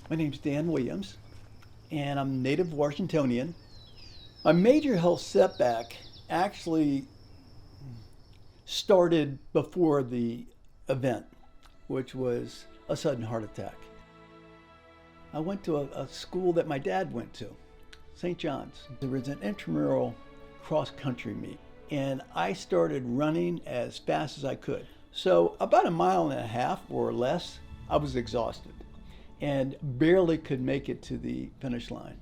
My name's Dan Williams, and I'm native Washingtonian. My major health setback actually started before the event, which was a sudden heart attack. I went to a school that my dad went to, St. John's. There was an intramural cross-country meet, and I started running as fast as I could. So about 1.5 miles or less, I was exhausted and barely could make it to the finish line.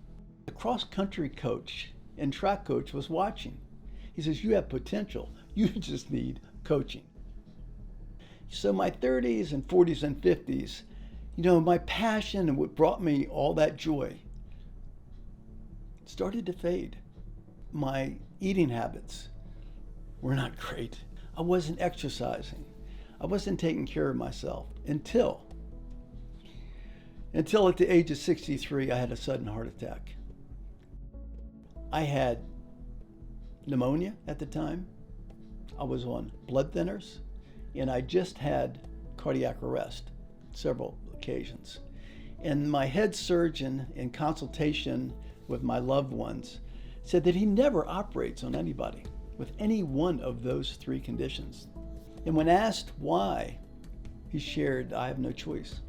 The cross-country coach and track coach was watching. He says, "You have potential, you just need coaching." So my 30s and 40s and 50s, my passion and what brought me all that joy started to fade. My eating habits were not great. I wasn't exercising. I wasn't taking care of myself until at the age of 63, I had a sudden heart attack. I had pneumonia at the time. I was on blood thinners, and I just had cardiac arrest several occasions. And my head surgeon, in consultation with my loved ones, said that he never operates on anybody with any one of those 3 conditions. And when asked why, he shared, "I have no choice."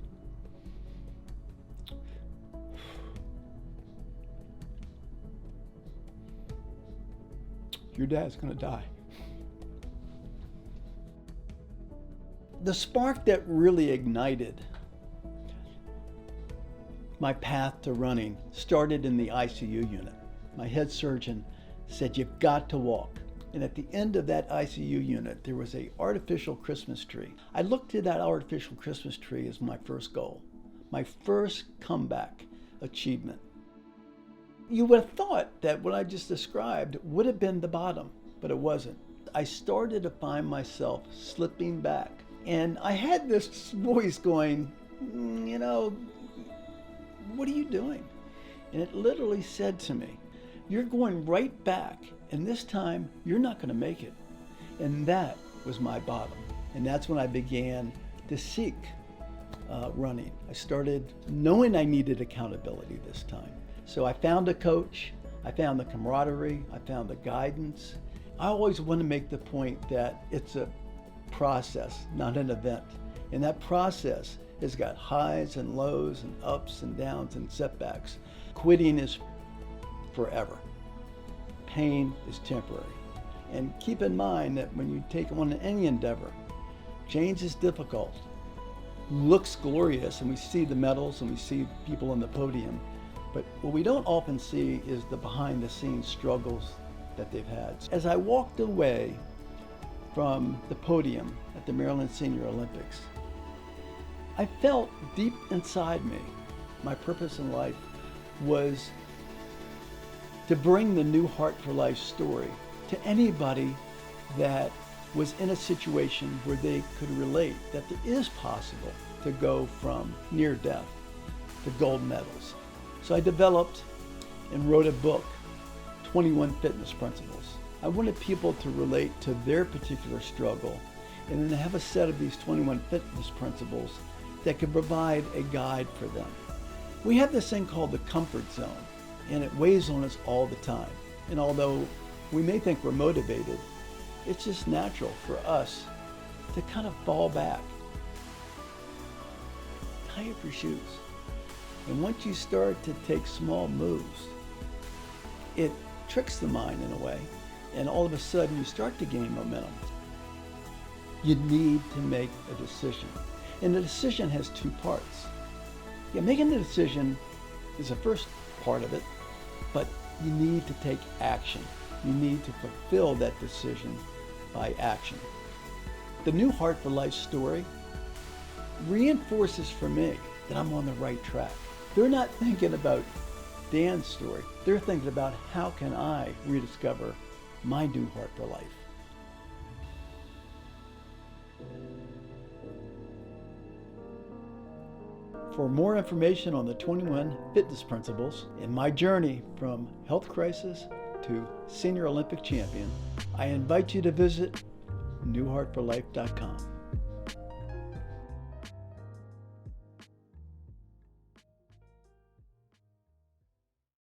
Your dad's gonna die. The spark that really ignited my path to running started in the ICU unit. My head surgeon said, "You've got to walk." And at the end of that ICU unit, there was an artificial Christmas tree. I looked to that artificial Christmas tree as my first goal, my first comeback achievement. You would have thought that what I just described would have been the bottom, but it wasn't. I started to find myself slipping back. And I had this voice going, "What are you doing?" And it literally said to me, "You're going right back, and this time you're not going to make it." And that was my bottom. And that's when I began to seek running. I started knowing I needed accountability this time. So I found a coach, I found the camaraderie, I found the guidance. I always want to make the point that it's a process, not an event. And that process has got highs and lows and ups and downs and setbacks. Quitting is forever. Pain is temporary. And keep in mind that when you take on any endeavor, change is difficult, looks glorious, and we see the medals and we see people on the podium. But what we don't often see is the behind the scenes struggles that they've had. As I walked away from the podium at the Maryland Senior Olympics, I felt deep inside me, my purpose in life was to bring the New Heart for Life story to anybody that was in a situation where they could relate that it is possible to go from near death to gold medals. So I developed and wrote a book, 21 Fitness Principles. I wanted people to relate to their particular struggle and then have a set of these 21 fitness principles that could provide a guide for them. We have this thing called the comfort zone, and it weighs on us all the time. And although we may think we're motivated, it's just natural for us to kind of fall back. Tie up your shoes. And once you start to take small moves, it tricks the mind in a way, and all of a sudden you start to gain momentum. You need to make a decision. And the decision has 2 parts. Making the decision is the first part of it, but you need to take action. You need to fulfill that decision by action. The New Heart for Life story reinforces for me that I'm on the right track. They're not thinking about Dan's story. They're thinking about how can I rediscover my new heart for life. For more information on the 21 fitness principles and my journey from health crisis to senior Olympic champion, I invite you to visit newheartforlife.com.